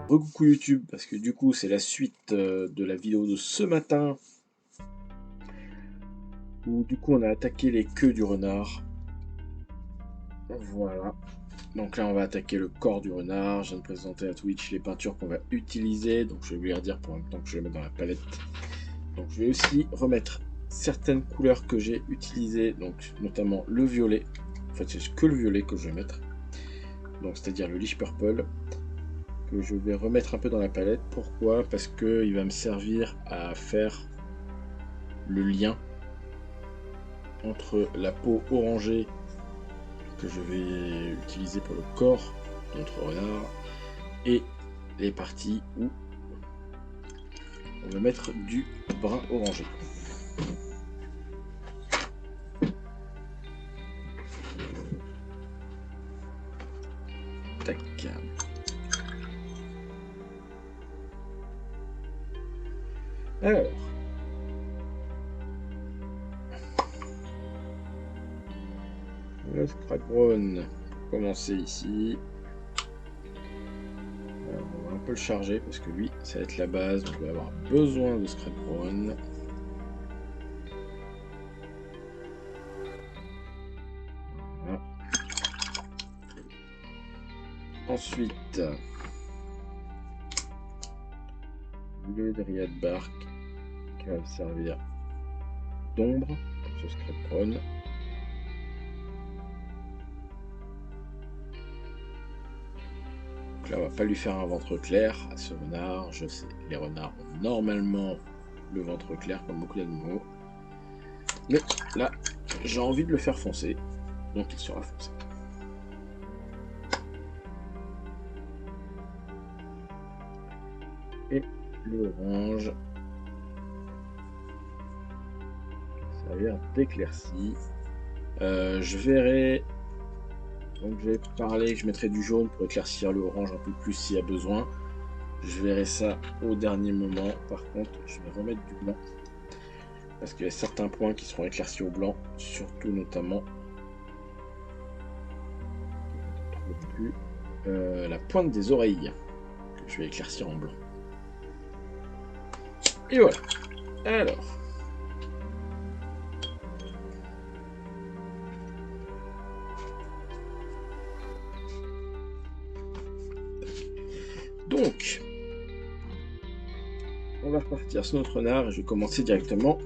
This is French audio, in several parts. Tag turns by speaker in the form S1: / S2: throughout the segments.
S1: Recoucou YouTube, parce que du coup c'est la suite de la vidéo de ce matin, où du coup on a attaqué les queues du renard. Voilà, donc là on va attaquer le corps du renard. Je viens de présenter à Twitch les peintures qu'on va utiliser, donc je vais lui redire pour en même temps que je vais mettre dans la palette. Donc je vais aussi remettre certaines couleurs que j'ai utilisées, donc notamment le violet. En fait c'est que le violet que je vais mettre, donc c'est-à-dire le Lich Purple, que je vais remettre un peu dans la palette. Pourquoi? Parce qu'il va me servir à faire le lien entre la peau orangée que je vais utiliser pour le corps de notre renard et les parties où on va mettre du brun orangé. Tac. Alors, le scrap brown pour commencer ici. Alors, on va un peu le charger parce que lui ça va être la base, donc on va avoir besoin de scrap brown. Voilà. Ensuite, le Dryad Bark qui va me servir d'ombre pour ce scrap brown. Là, on va pas lui faire un ventre clair à ce renard. Je sais, les renards ont normalement le ventre clair comme beaucoup d'animaux. Mais là, j'ai envie de le faire foncer. Donc il sera foncé. Et l'orange va servir d'éclaircie. Je verrai. Donc je vais parler que je mettrai du jaune pour éclaircir l'orange un peu plus s'il y a besoin. Je verrai ça au dernier moment. Par contre, je vais remettre du blanc. Parce qu'il y a certains points qui seront éclaircis au blanc. Surtout notamment la pointe des oreilles. Que je vais éclaircir en blanc. Et voilà. Alors. Donc, on va repartir sur notre renard et je vais commencer directement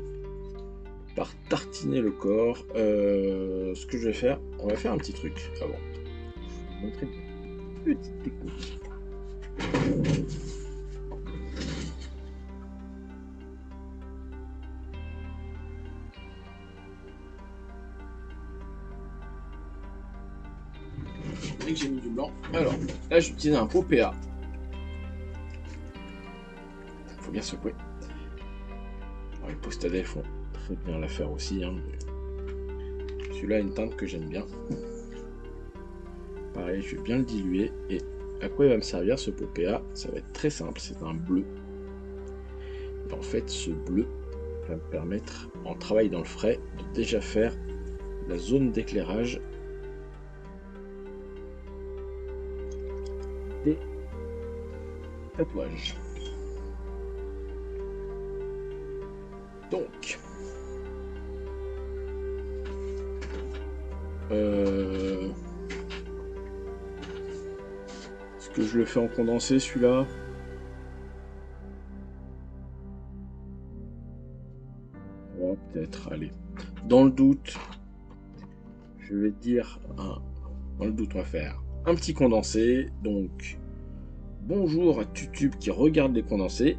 S1: par tartiner le corps. Ce que je vais faire, on va faire un petit truc avant. Je vais vous montrer une petite technique. Dès que j'ai mis du blanc, alors là j'utilise un pot PA. Faut bien secouer. Alors, les postadets font très bien l'affaire aussi. Hein, celui-là a une teinte que j'aime bien. Pareil, je vais bien le diluer. Et à quoi il va me servir ce pot PA? Ça va être très simple, c'est un bleu. Et en fait, ce bleu va me permettre, en travail dans le frais, de déjà faire la zone d'éclairage des tatouages. Donc, est-ce que je le fais en condensé celui-là? Oh, peut-être, allez. Dans le doute, je vais dire dans le doute, on va faire un petit condensé. Donc, bonjour à YouTube qui regarde les condensés.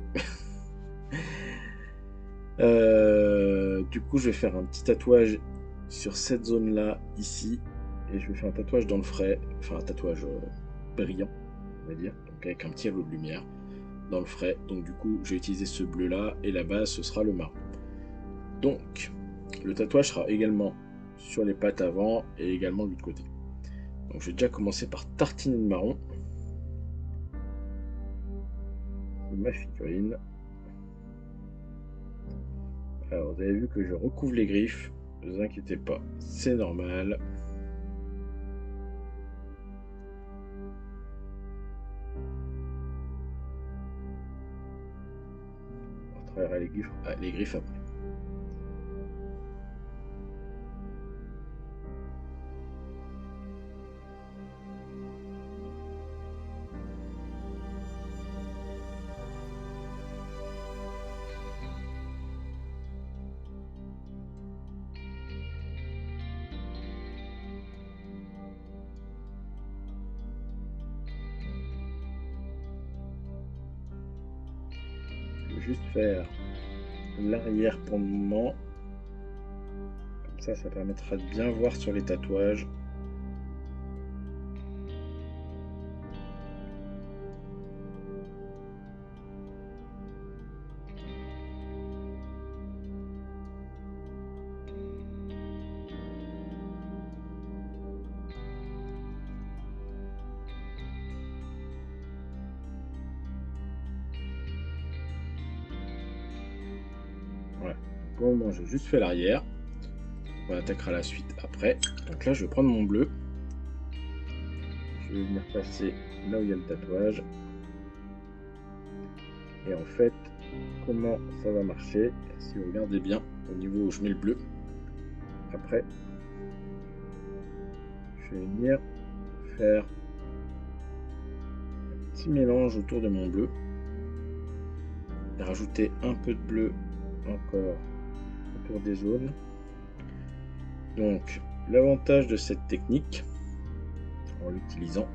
S1: Du coup, je vais faire un petit tatouage sur cette zone-là, ici. Et je vais faire un tatouage dans le frais. Enfin, un tatouage brillant, on va dire. Donc, avec un petit halo de lumière dans le frais. Donc, du coup, je vais utiliser ce bleu-là. Et la base, ce sera le marron. Donc, le tatouage sera également sur les pattes avant et également de l'autre côté. Donc, je vais déjà commencer par tartiner le marron. Ma figurine. Alors, vous avez vu que je recouvre les griffes. Ne vous inquiétez pas, c'est normal. travaillerai les griffes après. Je vais juste faire l'arrière pour le moment. Comme ça permettra de bien voir sur les tatouages. Voilà. Pour le moment, j'ai juste fait l'arrière. On attaquera la suite après. Donc là, je vais prendre mon bleu. Je vais venir passer là où il y a le tatouage. Et en fait, comment ça va marcher? Si vous regardez bien au niveau où je mets le bleu, après, je vais venir faire un petit mélange autour de mon bleu et rajouter un peu de bleu encore autour des zones. Donc, l'avantage de cette technique, en l'utilisant,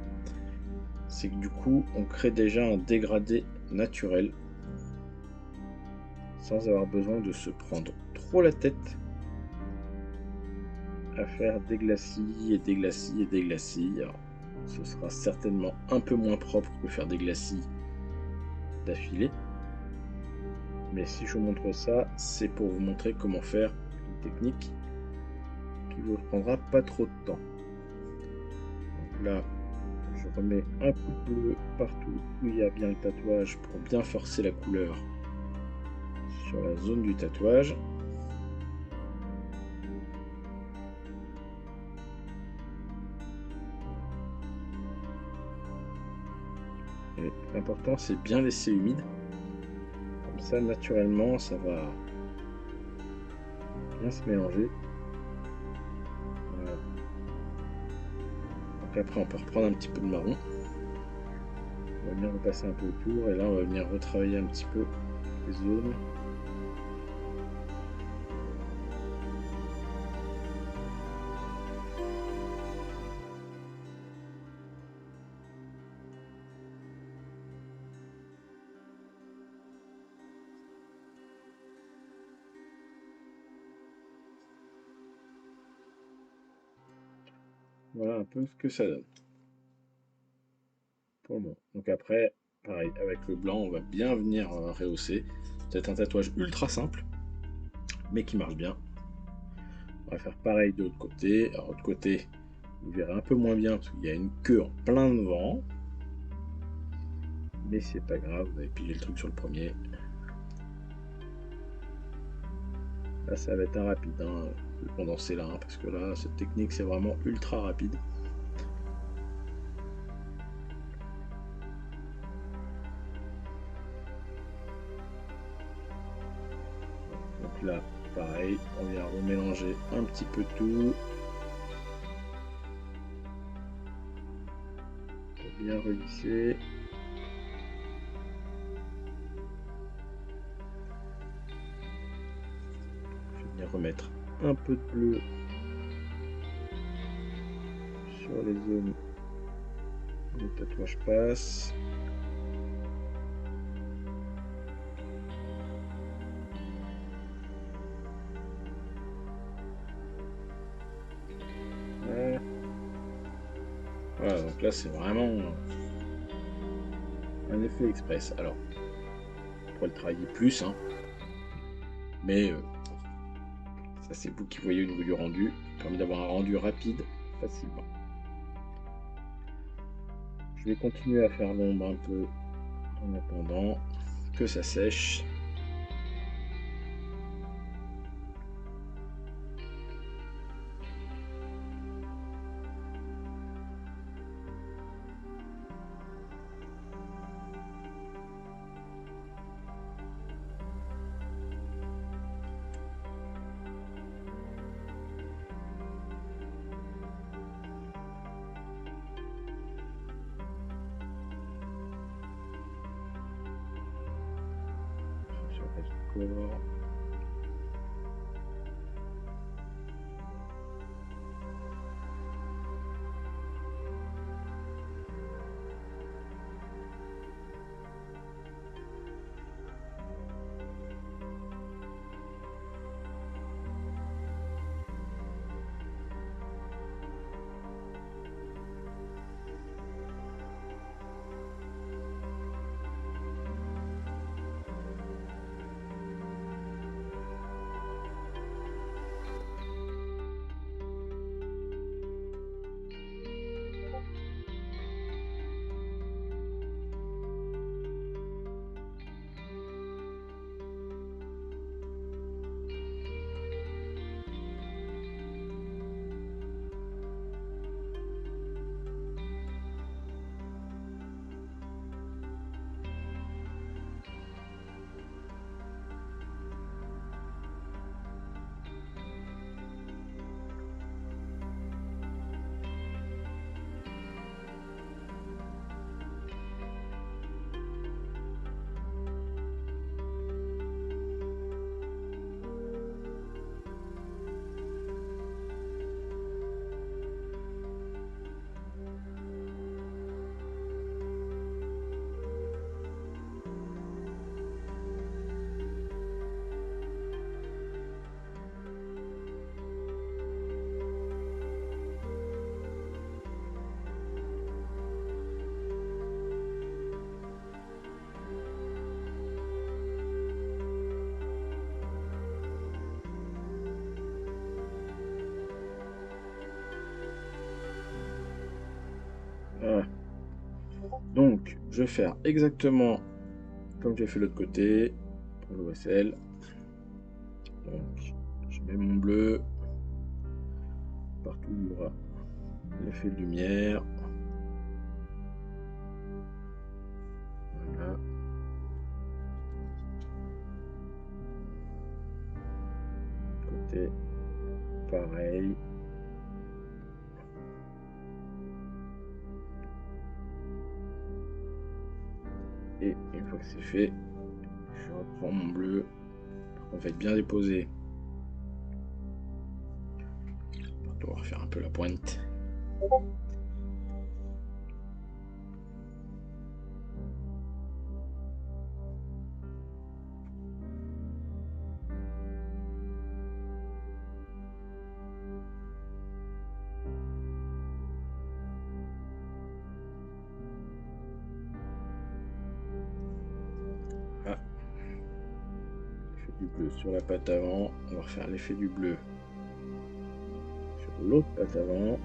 S1: c'est que du coup, on crée déjà un dégradé naturel sans avoir besoin de se prendre trop la tête à faire des glacis et des glacis et des glacis. Alors, ce sera certainement un peu moins propre que faire des glacis d'affilée. Mais si je vous montre ça, c'est pour vous montrer comment faire une technique qui vous prendra pas trop de temps. Donc là, je remets un coup de bleu partout où il y a bien le tatouage pour bien forcer la couleur sur la zone du tatouage. Et l'important, c'est bien laisser humide. Comme ça, naturellement, ça va bien se mélanger. Voilà. Donc après, on peut reprendre un petit peu de marron. On va venir repasser un peu autour et là, on va venir retravailler un petit peu les zones. Voilà un peu ce que ça donne pour le moment. Donc après, pareil, avec le blanc, on va bien venir rehausser. C'est un tatouage ultra simple, mais qui marche bien. On va faire pareil de l'autre côté. Alors, de l'autre côté, vous verrez un peu moins bien parce qu'il y a une queue en plein devant. Mais c'est pas grave, vous avez pigé le truc sur le premier. Là, ça va être un rapide, hein, le condenser là, hein, parce que là, cette technique, c'est vraiment ultra rapide. Donc là, pareil, on vient remélanger un petit peu tout. Pour bien relisser. Je vais venir remettre un peu de bleu sur les zones où le tatouage passe. Voilà, donc là c'est vraiment un effet express. Alors, on pourrait le travailler plus, hein, mais ça c'est vous qui voyez au niveau du rendu. Ça permet d'avoir un rendu rapide facilement. Je vais continuer à faire l'ombre un peu en attendant que ça sèche. corps. Voilà. Donc, je vais faire exactement comme j'ai fait l'autre côté pour l'OSL. Donc, je mets mon bleu partout où il y aura l'effet de lumière. Voilà. Côté, pareil. Et une fois que c'est fait, je reprends mon bleu. On va être bien déposé. On va refaire un peu la pointe. Ah. L'effet du bleu sur la patte avant. On va refaire l'effet du bleu sur l'autre patte avant.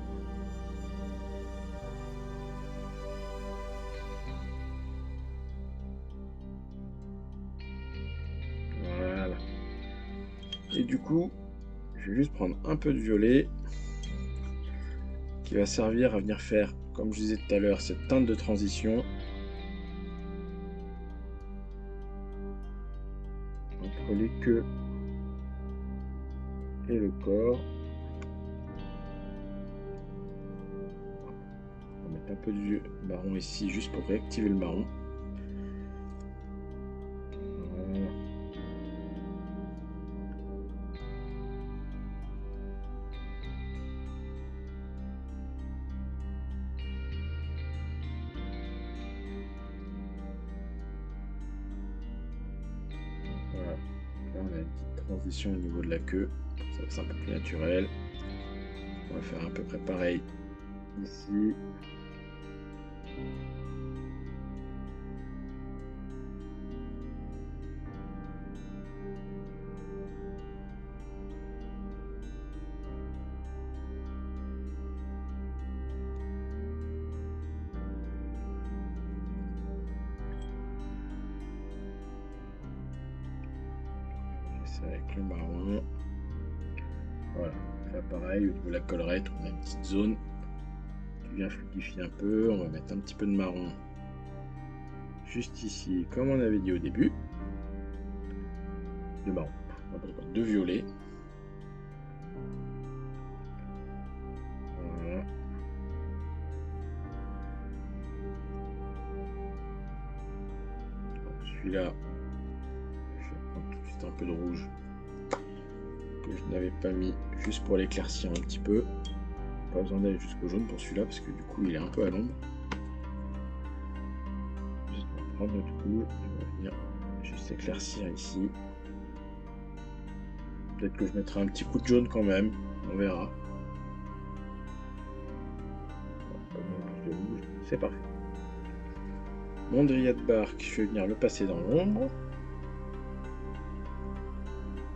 S1: Voilà. Et du coup, je vais juste prendre un peu de violet qui va servir à venir faire, comme je disais tout à l'heure, cette teinte de transition entre les queues et le corps. On va mettre un peu de marron ici juste pour réactiver le marron. Voilà. Voilà. Là, on a une petite transition au niveau de la queue. Ça va être un peu plus naturel. On va faire à peu près pareil ici. C'est avec le marron. Voilà, on va faire pareil au niveau de la collerette, on a une petite zone qui vient fluidifier un peu. On va mettre un petit peu de marron juste ici, comme on avait dit au début. De marron, de violet. Voilà. Celui-là, je vais prendre tout de suite reste un peu de rouge que je n'avais pas mis, juste pour l'éclaircir un petit peu. Pas besoin d'aller jusqu'au jaune pour celui-là, parce que du coup il est un peu à l'ombre. Juste on va prendre notre rouge, on va venir juste éclaircir ici. Peut-être que je mettrai un petit coup de jaune quand même, on verra. C'est parfait. Mon dryad bark, je vais venir le passer dans l'ombre.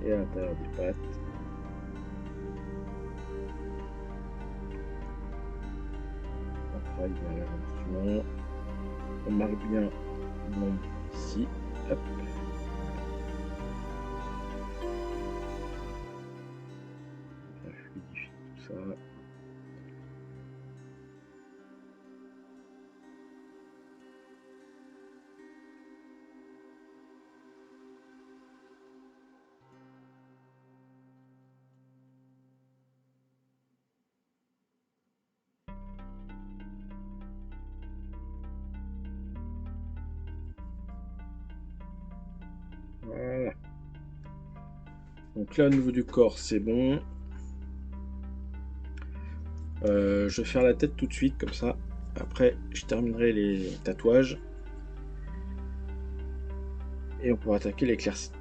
S1: Et à l'intérieur des pattes. On travaille bien l'avancement. On marque bien l'ombre ici. Hop. On fluidifie tout ça. Voilà. Donc là, au niveau du corps, c'est bon. Je vais faire la tête tout de suite, comme ça. Après, je terminerai les tatouages. Et on pourra attaquer l'éclaircie.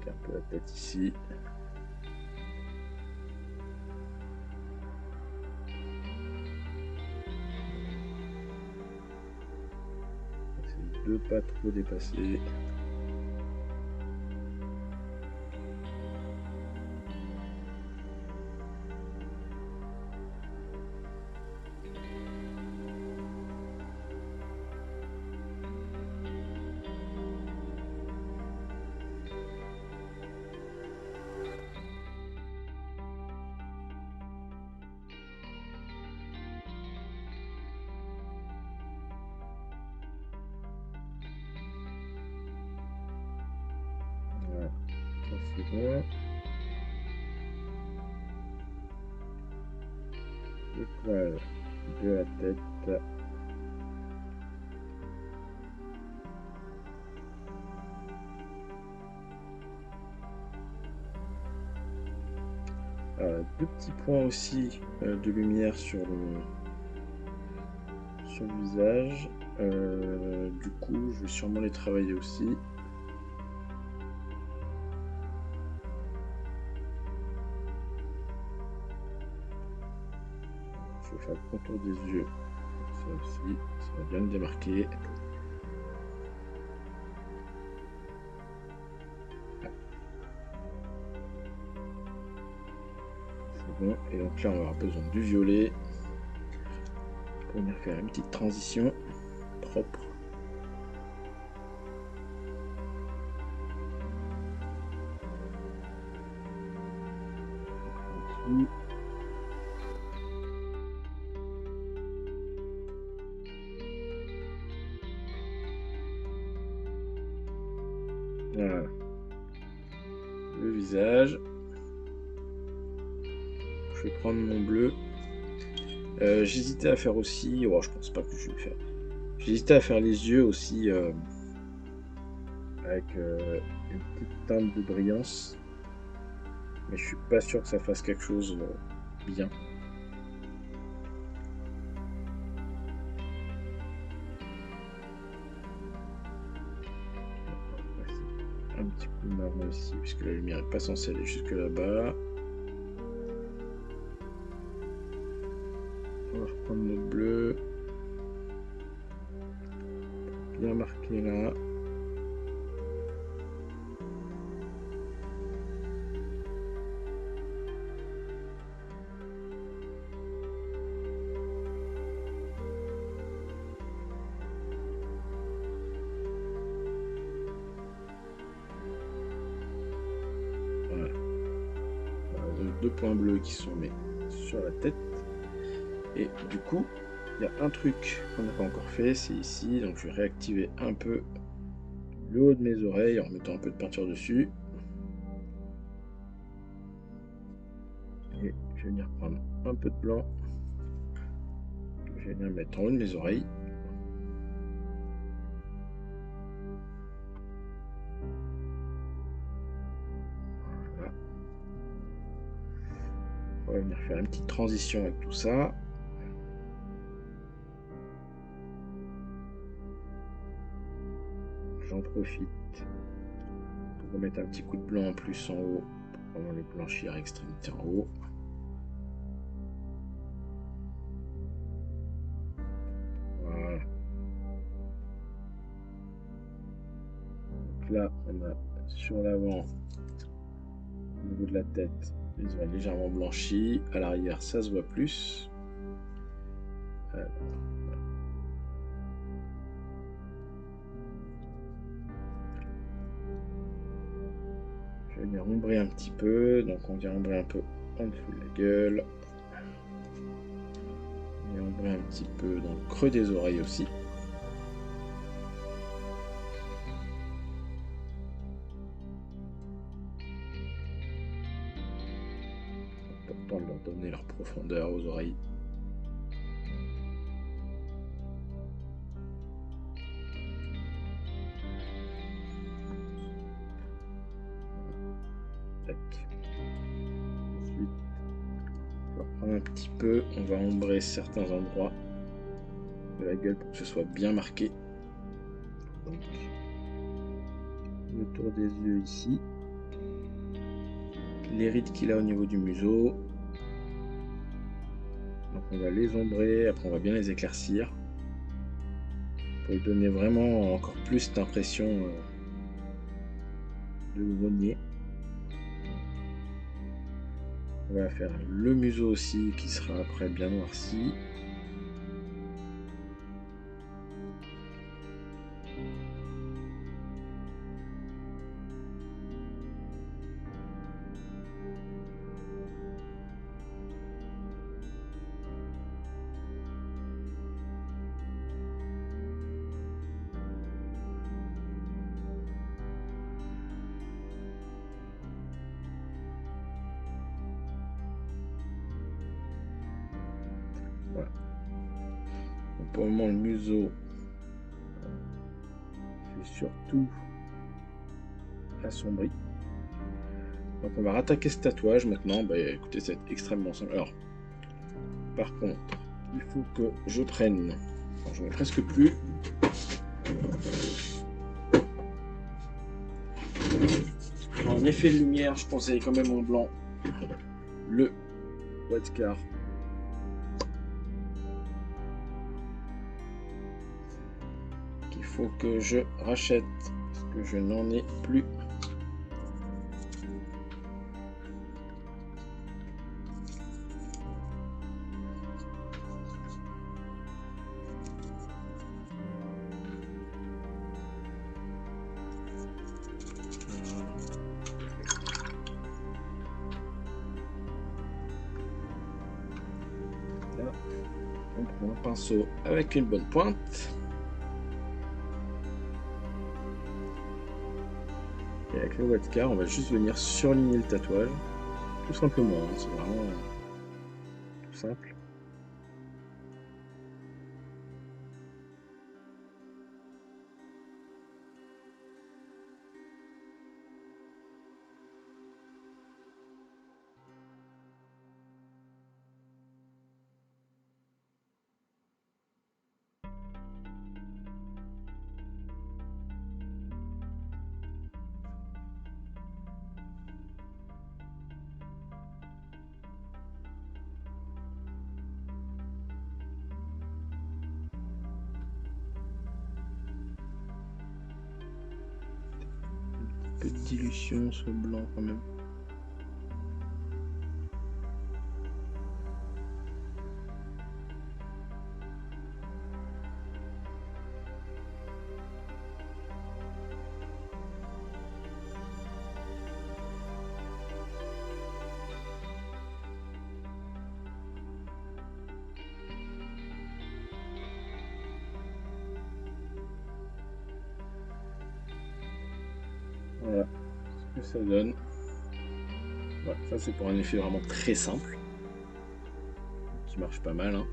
S1: Un peu la tête ici. Essaye de pas trop dépasser. Voilà, ça c'est bon. Étoile de la tête. Deux petits points aussi de lumière sur le visage. Du coup, je vais sûrement les travailler aussi. Je vais faire le contour des yeux. Ça aussi, ça va bien le démarquer. C'est bon. Et donc là, on aura besoin du violet pour venir faire une petite transition propre. Ici. Voilà. Le visage. Je vais prendre mon bleu. J'hésitais à faire aussi, oh, je pense pas que je vais le faire. J'hésitais à faire les yeux aussi avec une petite teinte de brillance, mais je suis pas sûr que ça fasse quelque chose bien. Un petit peu marron ici, puisque la lumière n'est pas censée aller jusque là-bas. On va reprendre notre bleu. Bien marqué là. Voilà. Donc, deux points bleus qui sont mis sur la tête. Et du coup, il y a un truc qu'on n'a pas encore fait, c'est ici. Donc je vais réactiver un peu le haut de mes oreilles en mettant un peu de peinture dessus. Et je vais venir prendre un peu de blanc. Je vais venir mettre en haut de mes oreilles. Voilà. On va venir faire une petite transition avec tout ça. J'en profite pour remettre un petit coup de blanc en plus en haut, pour vraiment le blanchir à extrémité en haut. Voilà. Donc là, on a sur l'avant, au niveau de la tête, les oreilles légèrement blanchies. À l'arrière, ça se voit plus. Alors, je vais venir ombrer un petit peu. Donc on vient ombrer un peu en dessous de la gueule. Et ombrer un petit peu dans le creux des oreilles aussi. Important de leur donner leur profondeur aux oreilles. Tac. Ensuite, on va prendre un petit peu, on va ombrer certains endroits de la gueule pour que ce soit bien marqué. Donc, le tour des yeux ici, les rides qu'il a au niveau du museau. Donc on va les ombrer, après on va bien les éclaircir pour lui donner vraiment encore plus d'impression de grenier. On va faire le museau aussi qui sera après bien noirci. Voilà. Donc pour le moment le museau c'est surtout assombri. Donc on va rattaquer ce tatouage maintenant. Bah écoutez, c'est extrêmement simple. Alors par contre, il faut que je prenne. J'en ai presque plus. En effet de lumière, je conseille quand même en blanc le Wetcar. Qu'il faut que je rachète parce que je n'en ai plus. Là, on prend un pinceau avec une bonne pointe. Et avec le Wetcar, on va juste venir surligner le tatouage. Tout simplement, hein, c'est vraiment tout simple. Un peu de dilution sur le blanc quand même. Voilà ce que ça donne. Voilà, ça c'est pour un effet vraiment très simple, qui marche pas mal, hein.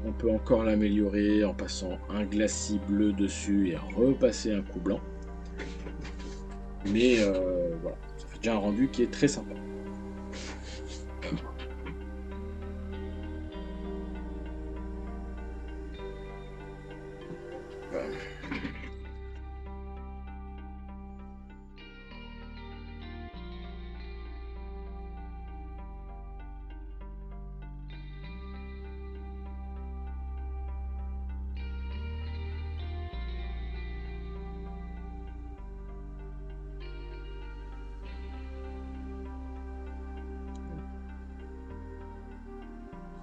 S1: On peut encore l'améliorer en passant un glacis bleu dessus et repasser un coup blanc. Mais voilà, ça fait déjà un rendu qui est très sympa. Voilà.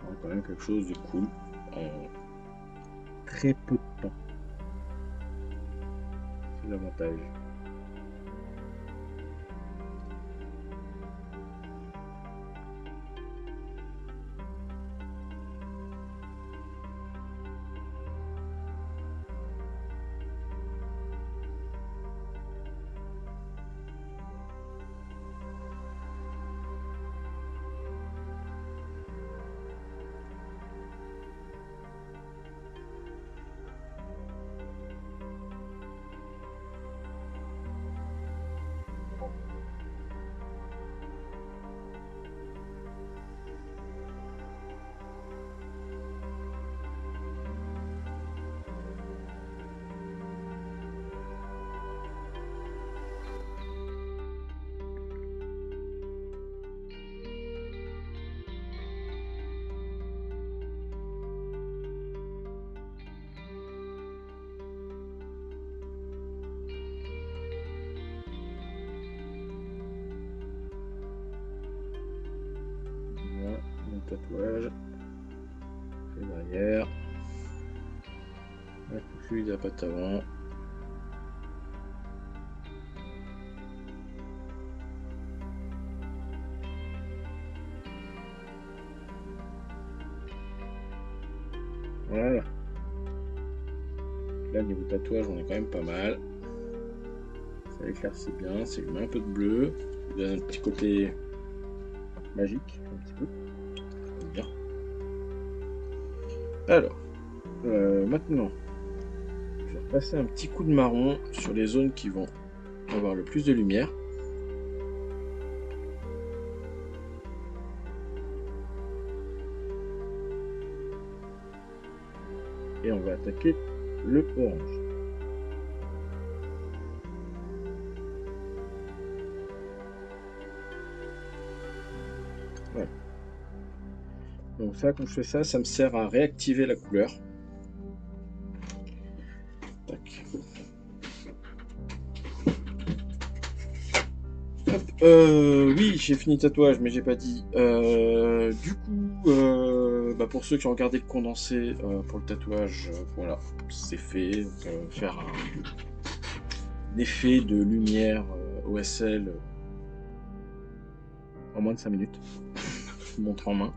S1: Ça rend quand même quelque chose de cool en très peu de temps. C'est l'avantage. Voilà, mon tatouage. Et derrière. La couche de la patte avant. Voilà. Là, niveau tatouage, on est quand même pas mal. Ça éclaircit bien, ça lui met un peu de bleu. Ça donne un petit côté magique, un petit peu. J'aime bien. Alors, maintenant, je vais repasser un petit coup de marron sur les zones qui vont avoir le plus de lumière. Et on va attaquer le orange. Voilà. Donc ça, quand je fais ça, ça me sert à réactiver la couleur. Tac. Hop, oui, j'ai fini le tatouage, mais j'ai pas dit. Du coup, pour ceux qui ont regardé le condensé pour le tatouage, voilà, c'est fait. Faire un effet de lumière OSL en moins de 5 minutes. Montre en main.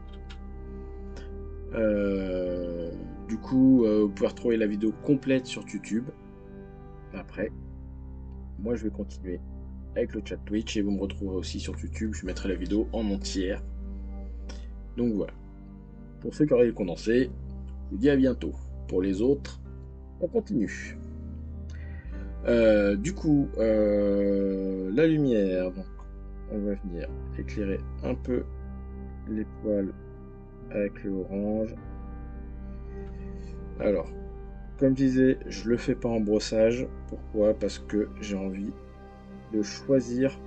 S1: Du coup, vous pouvez retrouver la vidéo complète sur YouTube. Après, moi je vais continuer avec le chat Twitch et vous me retrouverez aussi sur YouTube. Je mettrai la vidéo en entière. Donc voilà. Pour ceux qui auraient le condensé, je vous dis à bientôt. Pour les autres, on continue. Du coup, la lumière. Donc, on va venir éclairer un peu les poils avec le orange. Alors, comme je disais, je le fais pas en brossage. Pourquoi? Parce que j'ai envie de choisir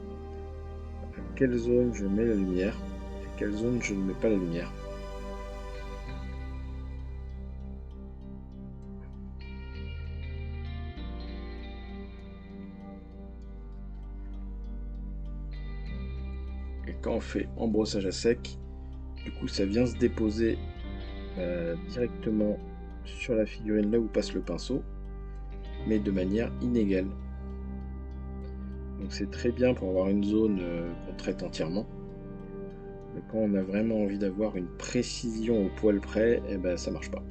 S1: à quelle zone je mets la lumière et quelle zone je ne mets pas la lumière. Et quand on fait embrossage à sec, du coup ça vient se déposer directement sur la figurine là où passe le pinceau, mais de manière inégale. Donc c'est très bien pour avoir une zone qu'on traite entièrement. Mais quand on a vraiment envie d'avoir une précision au poil près, et ben ça marche pas.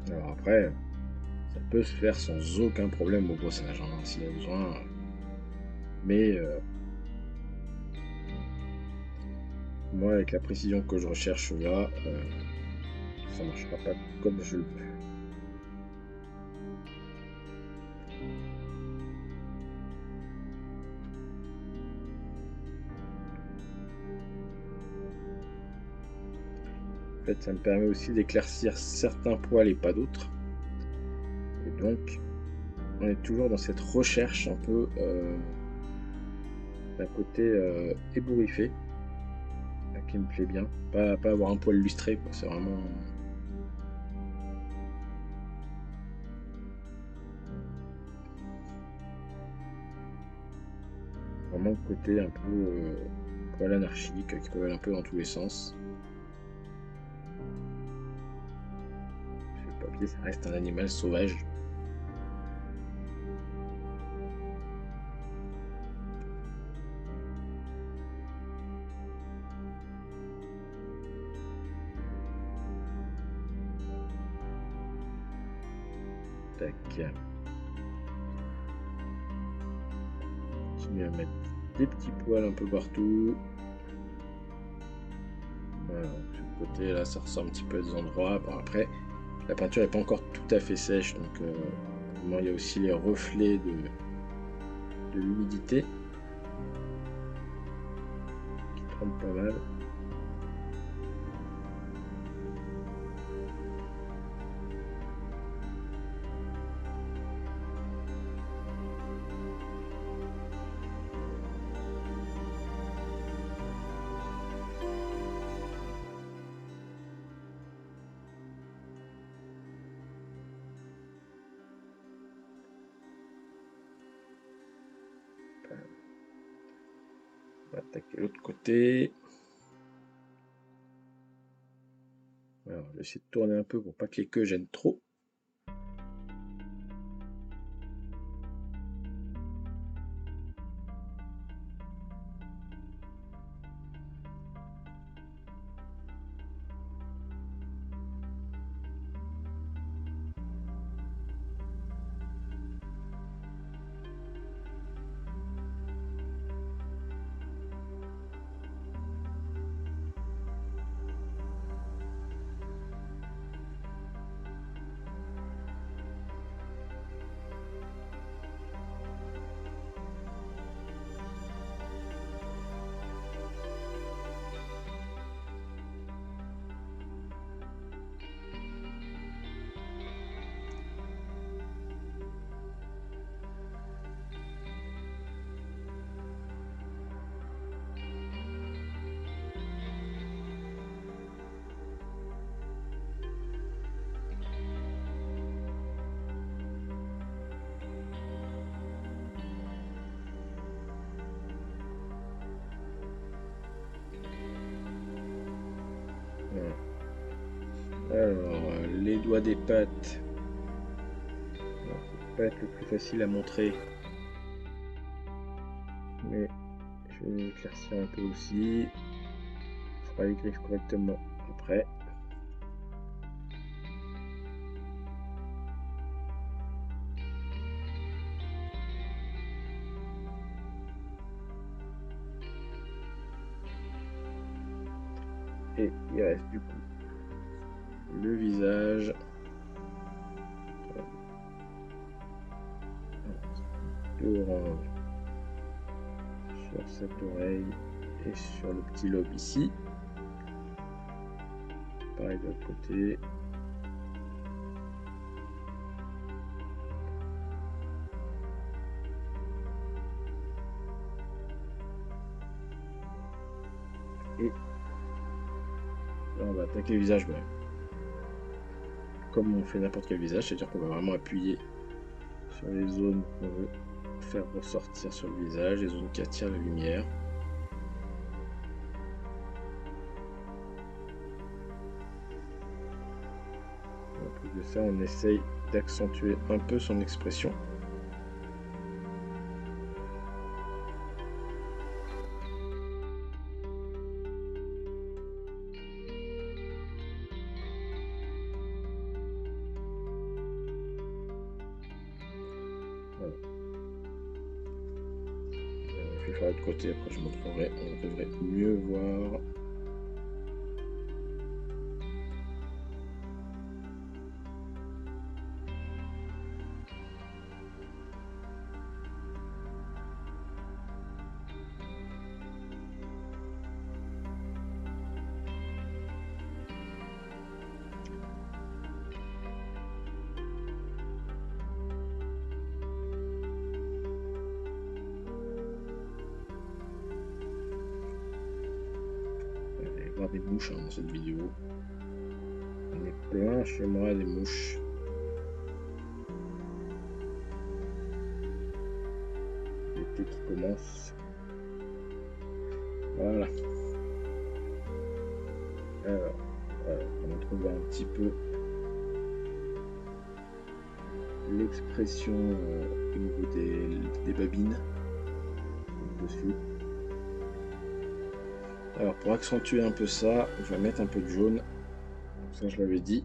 S1: Alors après, ça peut se faire sans aucun problème au brossage, hein, s'il y a besoin. Mais moi, avec la précision que je recherche là, ça marchera pas comme je le veux. En fait, ça me permet aussi d'éclaircir certains poils et pas d'autres. Et donc, on est toujours dans cette recherche un peu d'un côté ébouriffé, qui me plaît bien. Pas avoir un poil lustré, quoi. C'est vraiment le côté un peu poil anarchique qui peut aller un peu dans tous les sens. Le papier, ça reste un animal sauvage. Tac. Continue à mettre des petits poils un peu partout. Voilà, sur le côté là, ça ressort un petit peu des endroits. Bon, après, la peinture n'est pas encore tout à fait sèche, donc il y a aussi les reflets de l'humidité qui trempent pas mal. On va attaquer l'autre côté. Alors, je vais essayer de tourner un peu pour pas que les queues gênent trop. Voilà. Alors, les doigts des pattes. Alors, ça peut pas être le plus facile à montrer, mais je vais éclaircir un peu aussi. On fera les griffes correctement après. Et il reste du coup le visage. Le orange sur cette oreille et sur le petit lobe ici. Pareil de l'autre côté. Et là, on va attaquer le visage, mais comme on fait n'importe quel visage, c'est-à-dire qu'on va vraiment appuyer sur les zones qu'on veut faire ressortir sur le visage, les zones qui attirent la lumière. En plus de ça, on essaye d'accentuer un peu son expression. je vais faire l'autre côté, après je montrerai, on devrait mieux voir. Voir des mouches dans cette vidéo. On est plein chez moi des mouches. L'été qui commence. Voilà. Alors, on va trouver un petit peu l'expression au niveau des babines dessus. Alors pour accentuer un peu ça, je vais mettre un peu de jaune. Ça je l'avais dit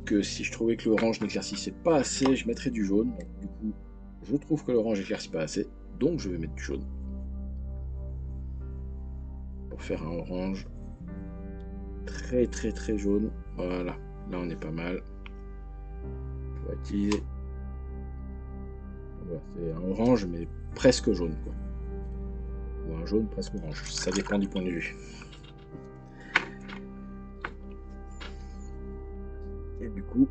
S1: que si je trouvais que l'orange n'éclaircissait pas assez, je mettrais du jaune. Donc, du coup, je trouve que l'orange n'éclaircit pas assez, donc je vais mettre du jaune. Pour faire un orange très très très jaune. Voilà, là on est pas mal. On va utiliser. Voilà, c'est un orange mais presque jaune quoi. Ou un jaune presque orange, ça dépend du point de vue. Et du coup,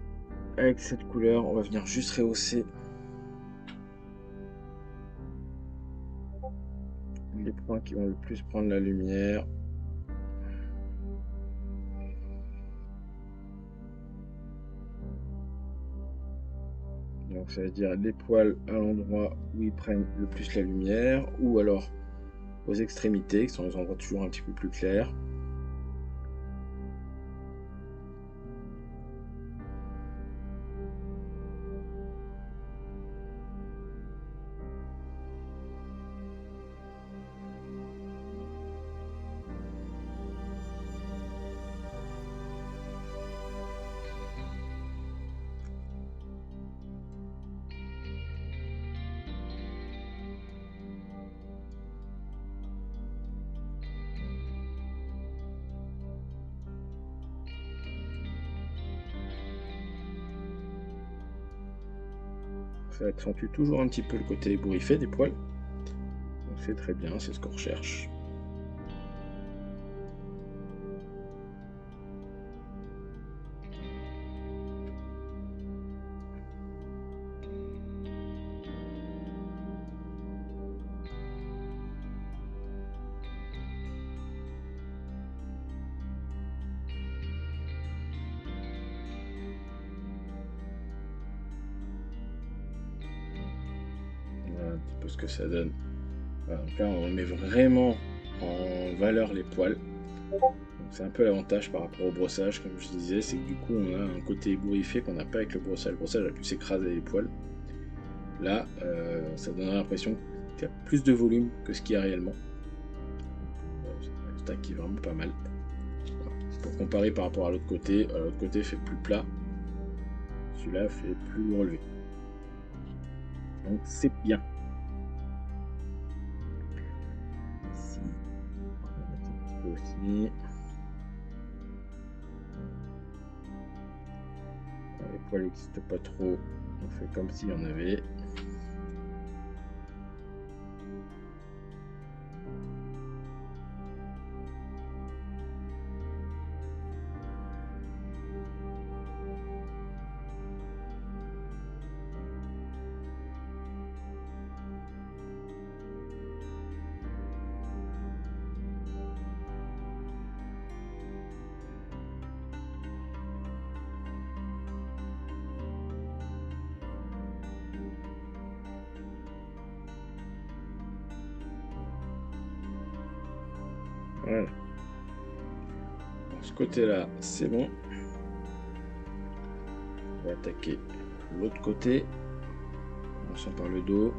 S1: avec cette couleur, on va venir juste rehausser les points qui vont le plus prendre la lumière. Donc ça veut dire les poils à l'endroit où ils prennent le plus la lumière, ou alors aux extrémités, qui sont les endroits toujours un petit peu plus clairs. Ça accentue toujours un petit peu le côté ébouriffé des poils. Donc c'est très bien, c'est ce qu'on recherche. Voilà un petit peu ce que ça donne. Voilà, donc là on met vraiment en valeur les poils. C'est un peu l'avantage par rapport au brossage, comme je disais, c'est que du coup on a un côté ébouriffé qu'on n'a pas avec le brossage. Le brossage a pu s'écraser les poils. Là, ça donne l'impression qu'il y a plus de volume que ce qu'il y a réellement. C'est un stack qui est vraiment pas mal. Voilà. Pour comparer par rapport à l'autre côté fait plus plat. Celui-là fait plus relevé. Donc c'est bien. Ici, on va mettre un petit peu aussi. Les poils n'existent pas trop. On fait comme s'il y en avait. Voilà. Bon, ce côté-là, c'est bon. On va attaquer l'autre côté. On sent par le dos.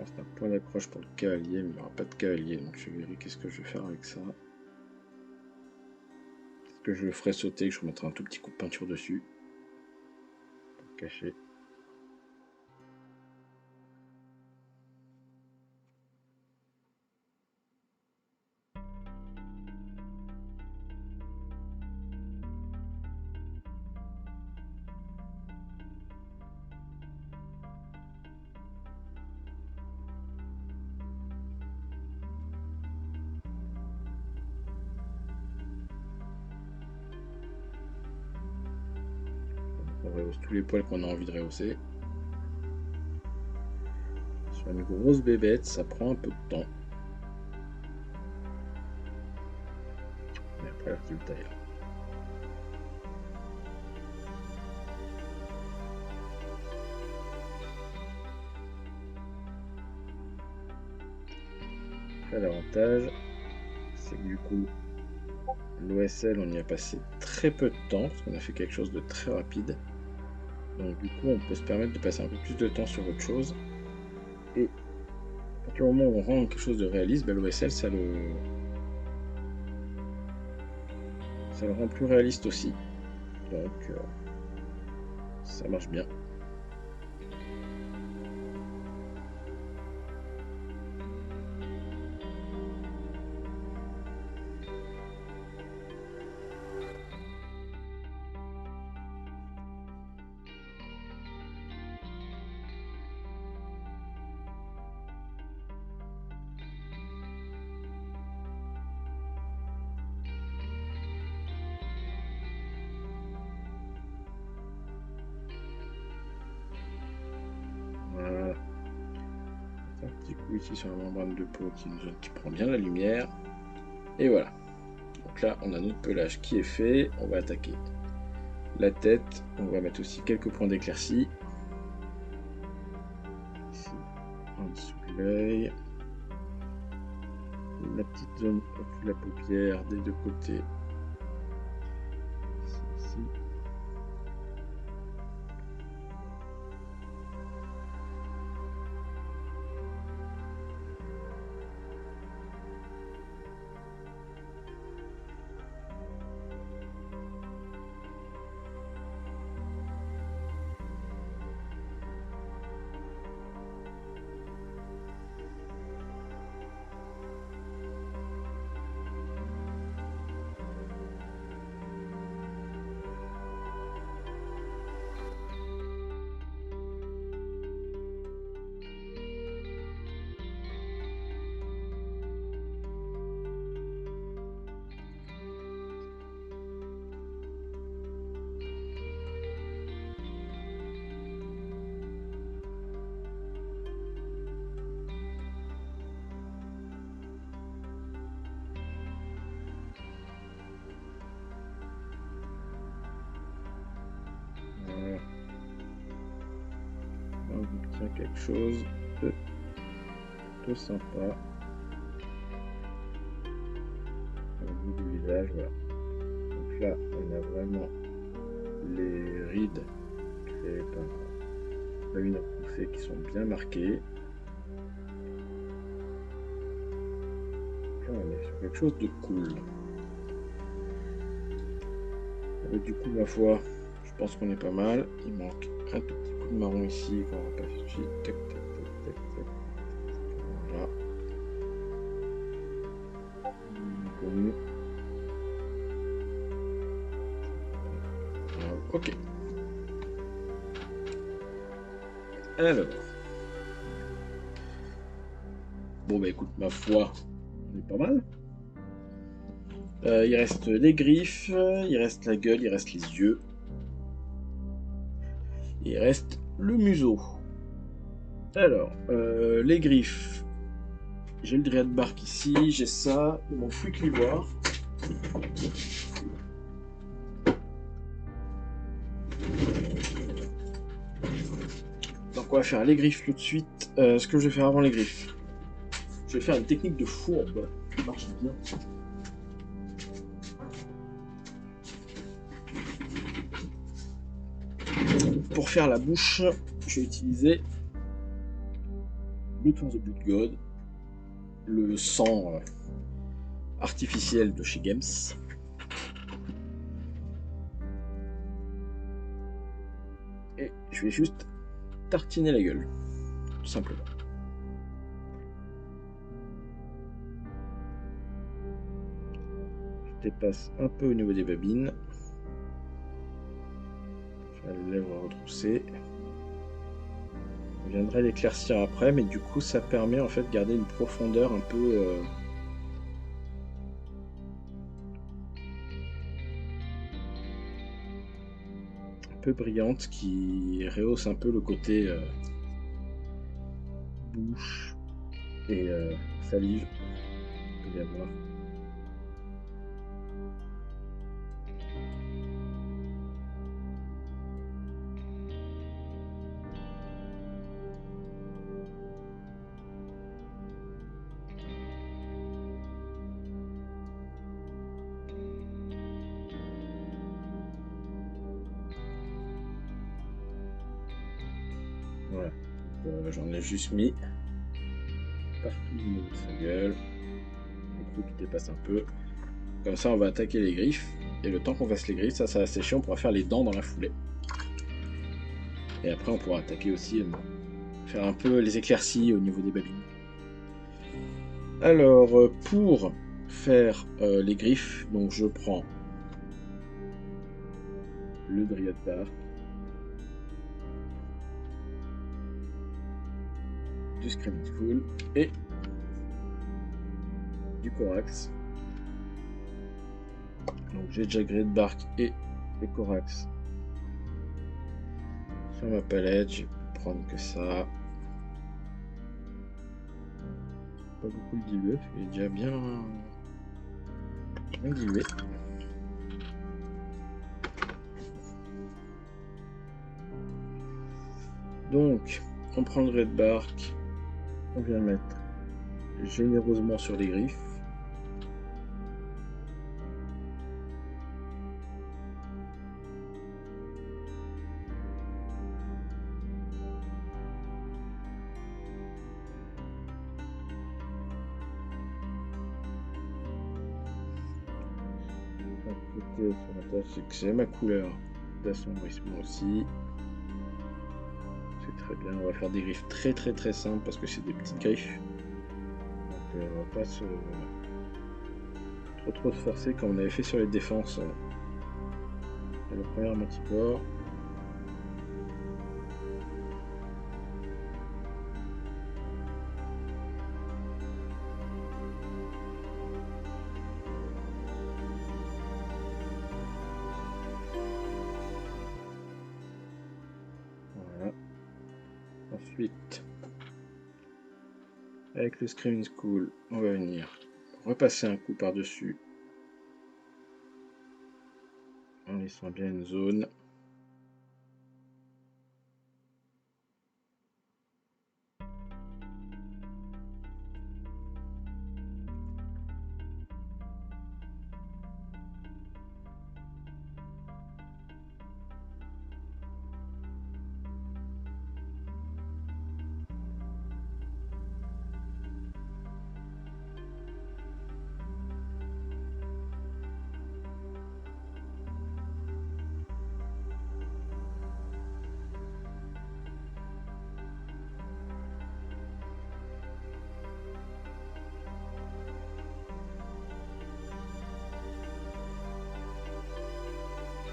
S1: pense que c'est un point d'accroche pour le cavalier, mais il n'y aura pas de cavalier, donc je verrai qu'est-ce que je vais faire avec ça. Est-ce que je le ferai sauter, je remettrai un tout petit coup de peinture dessus. Pour cacher. On rehausse tous les poils qu'on a envie de rehausser. Sur une grosse bébête, ça prend un peu de temps. Mais après, le résultat est là. Après, l'avantage, c'est que du coup, l'OSL, on y a passé très peu de temps, parce qu'on a fait quelque chose de très rapide. Donc du coup, on peut se permettre de passer un peu plus de temps sur autre chose. Et à partir du moment où on rend quelque chose de réaliste, ben, l'OSL, ça le rend plus réaliste aussi. Donc ça marche bien. Voilà. Un petit coup ici sur la membrane de peau qui prend bien la lumière. Et voilà. Donc là, on a notre pelage qui est fait. On va attaquer la tête. On va mettre aussi quelques points d'éclaircie. Ici, en dessous de l'œil. La petite zone au-dessus de la paupière des deux côtés. Ici. Voilà. On obtient quelque chose de sympa au bout du visage. Voilà. Donc là, on a vraiment les rides créées par la lune à pousser qui sont bien marquées. Là, on est sur quelque chose de cool. Et du coup, ma foi, je pense qu'on est pas mal. Il manque un tout petit coup de marron ici qu'on va passer tout de suite. Tac, tac, tac, tac, tac. Voilà. Voilà. Ok. Alors. Bon, bah écoute, ma foi, on est pas mal. Il reste les griffes, il reste la gueule, il reste les yeux. Il reste le museau. Alors, les griffes. J'ai le dryad bark ici, j'ai ça, mon fruit l'ivoire. Donc on va faire les griffes tout de suite. Ce que je vais faire avant les griffes, je vais faire une technique de fourbe qui marche bien. Pour faire la bouche, je vais utiliser Blood for the Blood God, le sang artificiel de chez Games. Et je vais juste tartiner la gueule, tout simplement. Je dépasse un peu au niveau des babines. Faire les lèvres retroussées. Je viendrai l'éclaircir après, mais du coup ça permet en fait de garder une profondeur un peu brillante qui rehausse un peu le côté bouche et salive qu'il peut y avoir. Voilà, j'en ai juste mis partout au niveau de sa gueule, le trou qui dépasse un peu. Comme ça on va attaquer les griffes, et le temps qu'on fasse les griffes, ça va sécher, on pourra faire les dents dans la foulée. Et après on pourra attaquer aussi, faire un peu les éclaircies au niveau des babines. Alors pour faire les griffes, donc je prends le Dryad Bark, du Screaming Skull et du Corax. Donc j'ai déjà Dryad Bark et le Corax sur ma palette, je vais prendre que ça. Pas beaucoup le diluer, il est déjà bien dilué. Donc on prend le Red Bark, on vient le mettre généreusement sur les griffes. C'est que c'est ma couleur d'assombrissement aussi. C'est très bien. On va faire des griffes très simples parce que c'est des petites griffes. Donc on va pas trop se forcer comme on avait fait sur les défenses de la première Manticore. Voilà. Ensuite, avec le Screaming Skull, on va venir repasser un coup par-dessus en laissant bien une zone.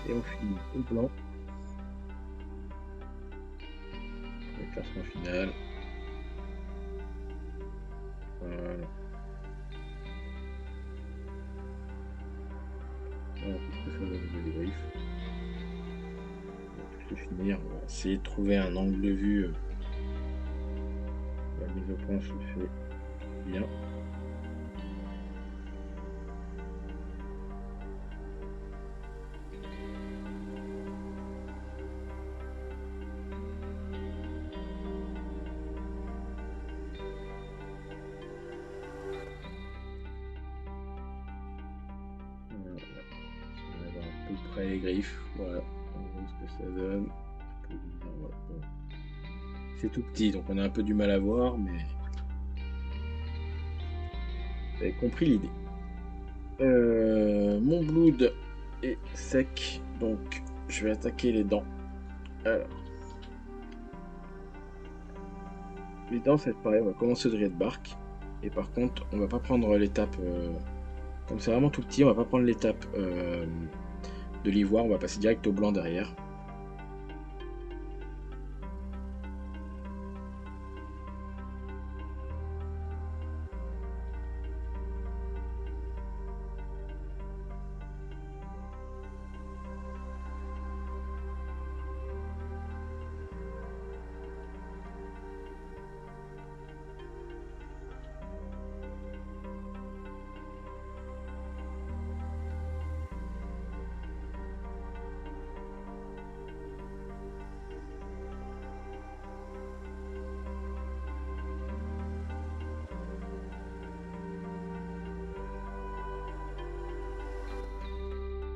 S1: Et on finit au blanc. Le classement final. Voilà. Voilà, tout ça, les griffes. Je vais finir. On va essayer de trouver un angle de vue. La mise au point se fait bien. Les griffes, voilà, on voit ce que ça donne. Voilà. C'est tout petit, donc on a un peu du mal à voir, mais Vous avez compris l'idée. Mon blood est sec, donc je vais attaquer les dents. Alors, les dents, c'est pareil, on va commencer de barque. Et par contre, on va pas prendre l'étape... comme c'est vraiment tout petit, on va pas prendre l'étape de l'ivoire, on va passer direct au blanc derrière.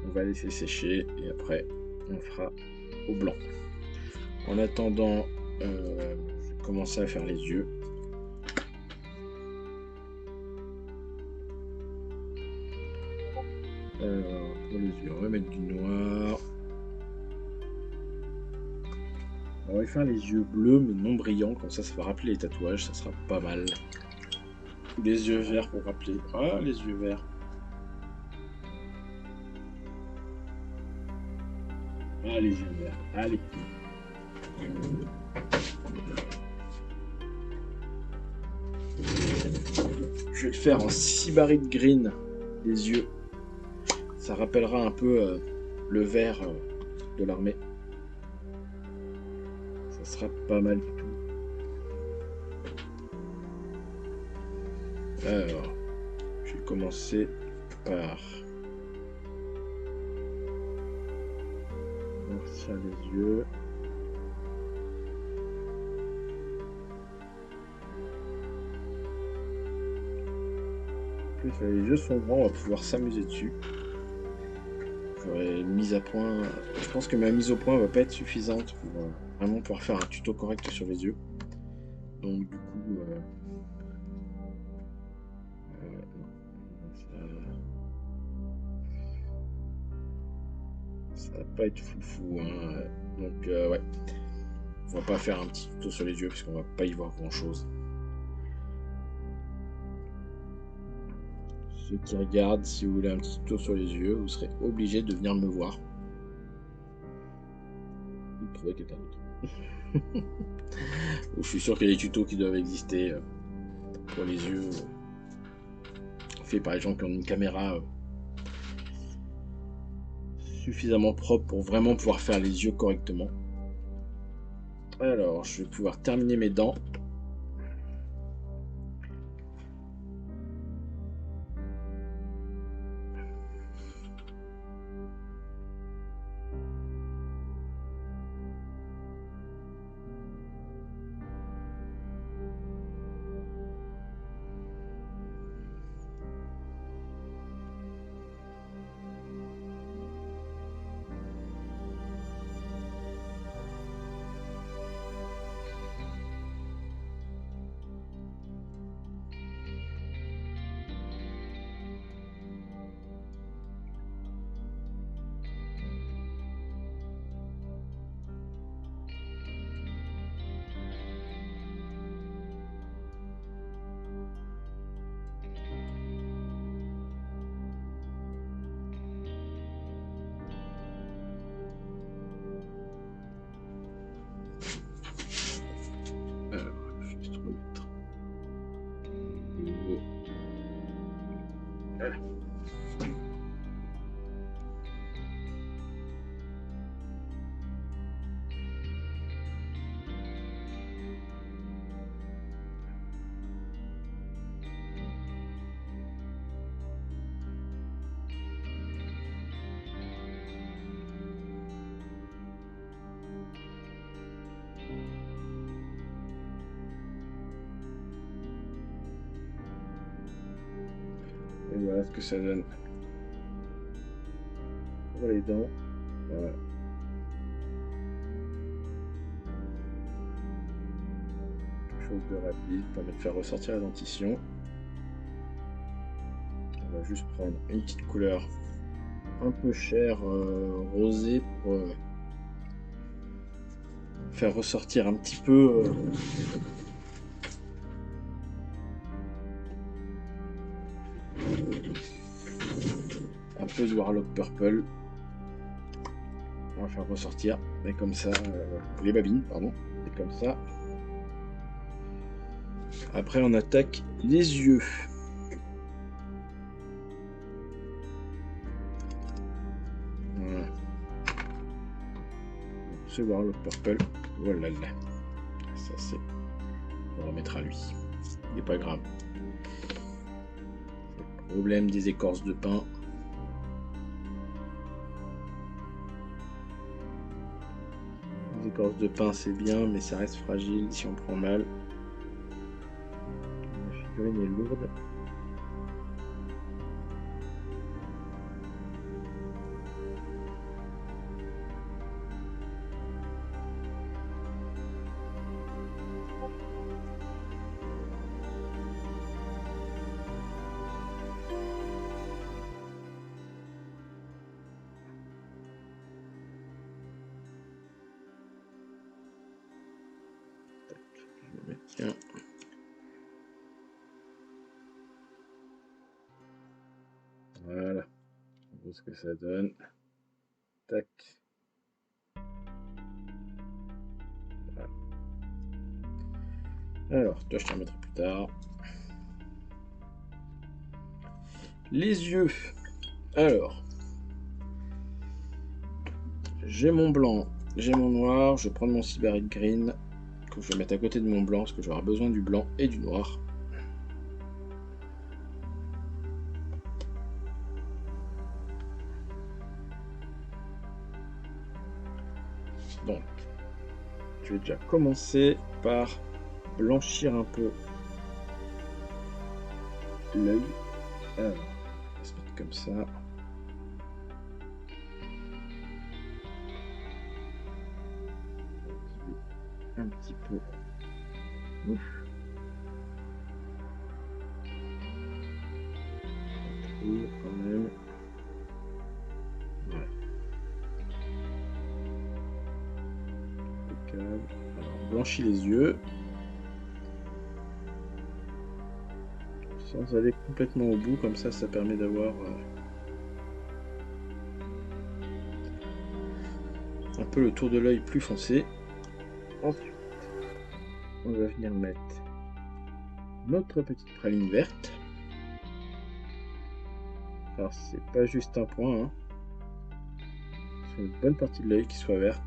S1: On va laisser sécher et après on fera au blanc. En attendant, je vais commencer à faire les yeux. Alors, pour les yeux, on va mettre du noir. On va faire les yeux bleus mais non brillants, comme ça va rappeler les tatouages, ça sera pas mal. Les yeux verts pour rappeler. Ah, les yeux verts. Ah, les yeux verts. Allez. Je vais le faire en Sybarite Green, les yeux. Ça rappellera un peu le vert de l'armée. Ça sera pas mal du tout. Alors, je vais commencer par ça les yeux. Plus les yeux sont grands, on va pouvoir s'amuser dessus. J'aurais une mise à point. Je pense que ma mise au point va pas être suffisante pour vraiment pouvoir faire un tuto correct sur les yeux. Donc du coup, ça va pas être foufou. Hein. Donc ouais, on va pas faire un petit tuto sur les yeux parce qu'on va pas y voir grand chose. Ceux qui regardent, si vous voulez un petit tuto sur les yeux, vous serez obligé de venir me voir. Ou de trouver quelqu'un d'autre. Je suis sûr qu'il y a des tutos qui doivent exister pour les yeux, faits par les gens qui ont une caméra suffisamment propre pour vraiment pouvoir faire les yeux correctement. Alors, je vais pouvoir terminer mes dents. Voilà. Et voilà ce que ça donne pour les dents. Voilà. Quelque chose de rapide, permet de faire ressortir la dentition. On va juste prendre une petite couleur un peu chère, rosée, pour faire ressortir un petit peu du Warlock Purple. On va faire ressortir, mais comme ça, les babines, pardon, et comme ça. Après, on attaque les yeux. Voilà. Ce Warlock Purple, voilà là. Ça c'est. On remettra lui. Il n'est pas grave. Le problème des écorces de pin. Les écorces de pin c'est bien, mais ça reste fragile si on prend mal. La figurine est lourde. Tiens. Voilà. On voit ce que ça donne. Tac. Voilà. Alors, toi je te remettrai plus tard. Les yeux. Alors. J'ai mon blanc, j'ai mon noir, je vais prendre mon Siberian Green que je vais mettre à côté de mon blanc parce que j'aurai besoin du blanc et du noir. Donc, je vais déjà commencer par blanchir un peu l'œil. Alors, on va se mettre comme ça. Un petit peu. Ouf. Quand même. Ouais. Alors, on blanchit les yeux. Sans aller complètement au bout, comme ça permet d'avoir un peu le tour de l'œil plus foncé. Ensuite, on va venir mettre notre petite praline verte. Alors c'est pas juste un point, hein. C'est une bonne partie de l'œil qui soit verte.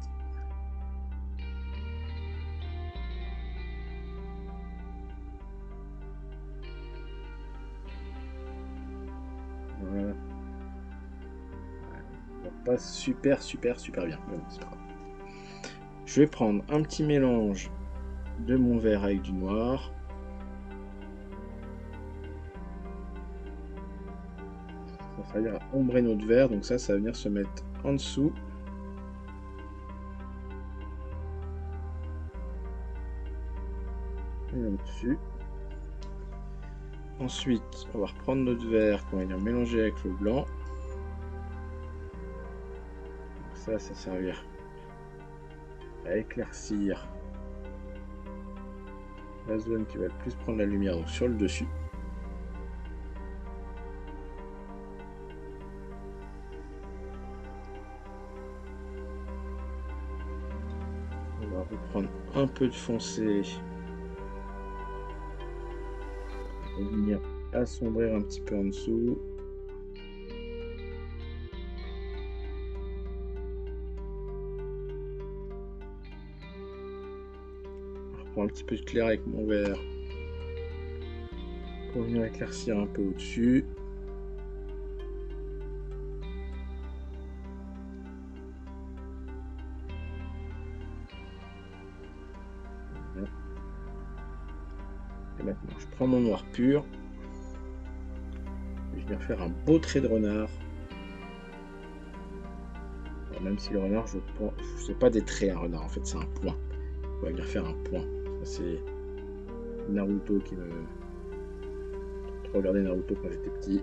S1: Voilà. Pas super bien. Bon, c'est pas grave. Je vais prendre un petit mélange de mon vert avec du noir. Ça va venir ombrer notre vert, donc ça va venir se mettre en dessous. Et au-dessus. Ensuite, on va reprendre notre vert qu'on va venir mélanger avec le blanc. Donc ça servir à éclaircir la zone qui va le plus prendre la lumière, donc sur le dessus. On va reprendre un peu de foncé pour venir assombrir un petit peu en dessous. Je reprends un petit peu de clair avec mon vert pour venir éclaircir un peu au-dessus. Et maintenant, je prends mon noir pur. Je vais venir faire un beau trait de renard. Alors, même si le renard, je sais pas des traits, un renard, en fait, c'est un point. On va venir faire un point. C'est Naruto qui me... Je regardais Naruto quand j'étais petit.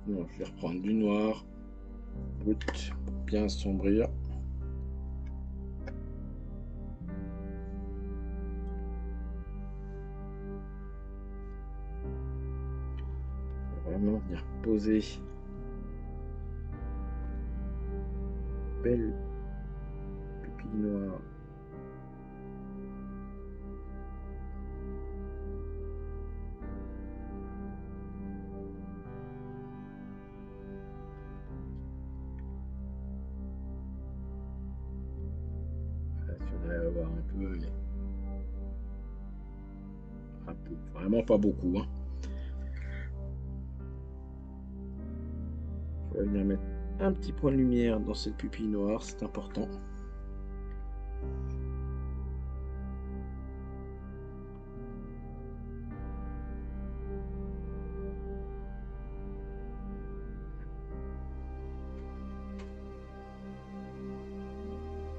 S1: Maintenant, je vais reprendre du noir. Brut, pour bien assombrir. Vraiment venir poser belle pupille noire. Voilà, si on arrive à voir un peu, vraiment pas beaucoup, hein. On va venir mettre un petit point de lumière dans cette pupille noire, c'est important.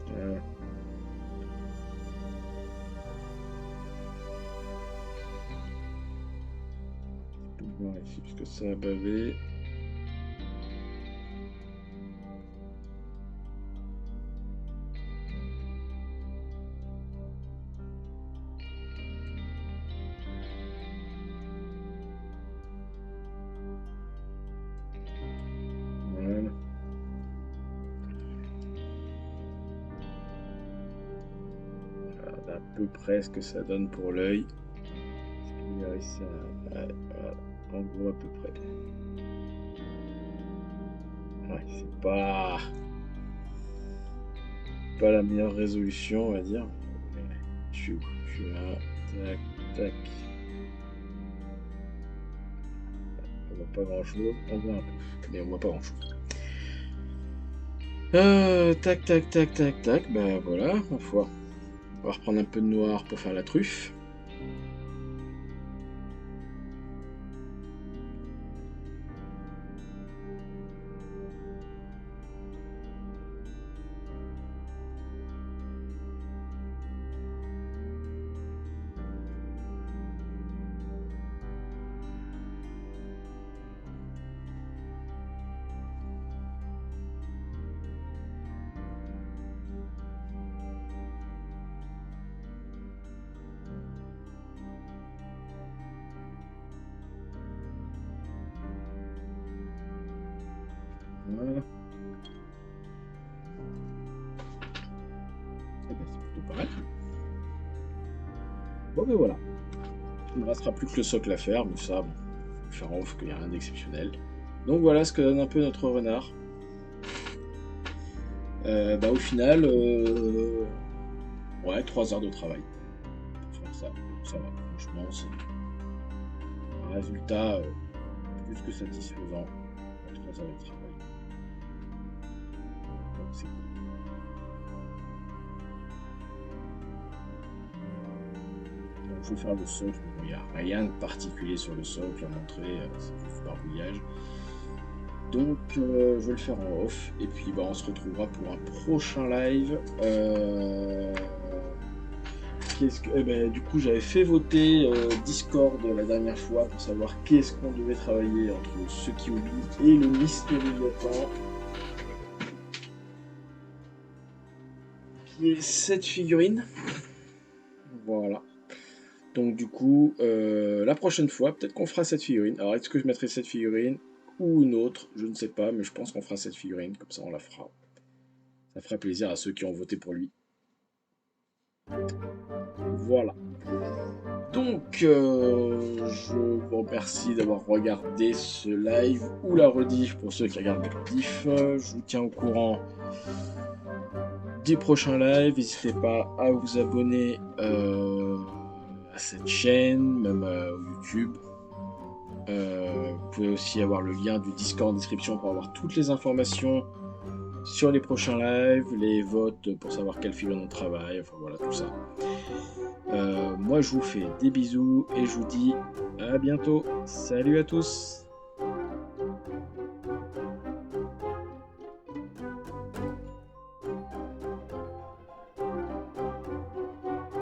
S1: Voilà. Je peux voir ici parce que ça a bavé. Voilà. Voilà, à peu près ce que ça donne pour l'œil. Je peux réussir à... voilà, en gros à peu près. Ouais, c'est pas la meilleure résolution, on va dire. Mais je suis où? Je suis là. Tac, tac. On voit pas grand chose. On voit un peu, mais on voit pas grand chose. Tac, tac, tac, tac, tac. Ben voilà, ma foi. On va reprendre un peu de noir pour faire la truffe. Voilà. Eh ben, c'est plutôt pas mal. Bon, ben voilà. Il ne restera plus que le socle à faire, mais ça, bon, faut faire en off qu'il n'y a rien d'exceptionnel. Donc voilà ce que donne un peu notre renard. Bah, au final, ouais, 3 heures de travail pour faire ça. Ça va, franchement, c'est un résultat plus que satisfaisant en 3 heures de travail. Donc c'est cool. Donc je vais faire le socle, bon, il n'y a rien de particulier sur le socle à montrer, c'est juste barbouillage. Donc je vais le faire en off et puis bah, on se retrouvera pour un prochain live. Du coup j'avais fait voter Discord la dernière fois pour savoir qu'est-ce qu'on devait travailler entre ceux qui oublient et le Mystery Léviathan, qui est cette figurine. Voilà. Donc du coup la prochaine fois peut-être qu'on fera cette figurine. Alors est-ce que je mettrai cette figurine ou une autre, je ne sais pas, mais je pense qu'on fera cette figurine, comme ça on la fera. Ça fera plaisir à ceux qui ont voté pour lui. Voilà. Donc, je vous remercie d'avoir regardé ce live ou la rediff pour ceux qui regardent la rediff. Je vous tiens au courant des prochains lives. N'hésitez pas à vous abonner à cette chaîne, même à YouTube. Vous pouvez aussi avoir le lien du Discord en description pour avoir toutes les informations sur les prochains lives, les votes pour savoir quelle figurine on travaille, enfin voilà tout ça. Moi je vous fais des bisous et je vous dis à bientôt. Salut à tous!